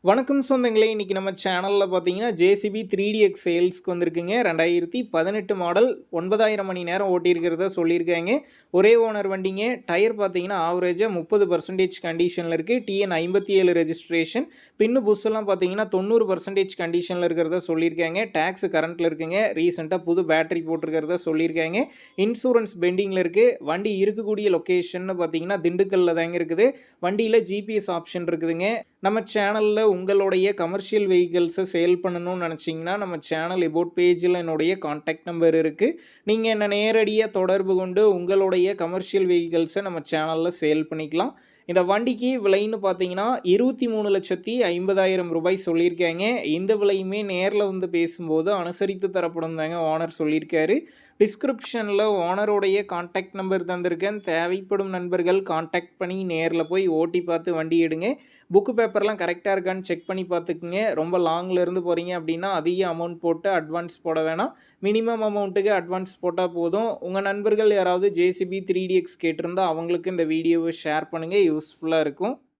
வணக்கம் சொந்தங்களே! இன்னைக்கு நம்ம சேனல்ல பார்த்தீங்கன்னா, ஜேசிபி 3DX சேல்ஸ்க்கு வந்திருக்குங்க. 2018 மாடல் 9000 மணி நேரம் ஓட்டியிருக்கிறதா சொல்லியிருக்காங்க. ஒரே ஓனர் வண்டிங்க. டயர் பார்த்தீங்கன்னா, ஆவரேஜா 30% கண்டிஷன்ல இருக்கு. TN 57 registration. பின்னு புஷ்ஷெல்லாம் பார்த்தீங்கன்னா, 90% கண்டிஷன்ல இருக்கிறதா சொல்லியிருக்காங்க. டாக்ஸ் கரண்ட்ல இருக்குங்க. ரீசென்ட்டா புது பேட்டரி போட்டிருக்கிறதா சொல்லியிருக்காங்க. இன்சூரன்ஸ் பெண்டிங்ல இருக்கு. வண்டி இருக்கக்கூடிய லொகேஷன்னு பார்த்தீங்கன்னா, திண்டுக்கல்ல தாங்க இருக்குது. வண்டியில ஜிபிஎஸ் ஆப்ஷன் இருக்குதுங்க. நம்ம சேனல்ல உங்களுடைய கமர்ஷியல் வெஹிக்கிள்ஸை சேல் பண்ணணும்னு நினச்சிங்கன்னா நம்ம சேனல் எபோட் பேஜில் என்னுடைய காண்டாக்ட் நம்பர் இருக்குது. நீங்கள் என்னை நேரடியாக தொடர்பு கொண்டு உங்களுடைய கமர்ஷியல் வெஹிக்கிள்ஸை நம்ம சேனலில் சேல் பண்ணிக்கலாம். இந்த வண்டிக்கு விலைன்னு பார்த்தீங்கன்னா 23,50,000 ரூபாய் சொல்லியிருக்காங்க. இந்த விலையுமே நேரில் வந்து பேசும்போது அனுசரித்து தரப்படும் தாங்க ஓனர் சொல்லியிருக்காரு. டிஸ்கிரிப்ஷனில் ஓனருடைய காண்டாக்ட் நம்பர் தந்திருக்கேன். தேவைப்படும் நண்பர்கள் காண்டாக்ட் பண்ணி நேரில் போய் ஓட்டி பார்த்து வண்டி எடுங்க. புக்கு பேப்பர்லாம் கரெக்டாக இருக்கான்னு செக் பண்ணி பார்த்துக்குங்க. ரொம்ப லாங்கில் இருந்து போகிறீங்க அப்படின்னா அதிக அமௌண்ட் போட்டு அட்வான்ஸ் போட வேணாம். மினிமம் அமௌண்ட்டுக்கு அட்வான்ஸ் போட்டால் போதும். உங்கள் நண்பர்கள் யாராவது ஜேசிபி 3DX கேட்டிருந்தா அவங்களுக்கு இந்த வீடியோவை ஷேர் பண்ணுங்கள். யூஸ்ஃபுல்லாக இருக்கும்.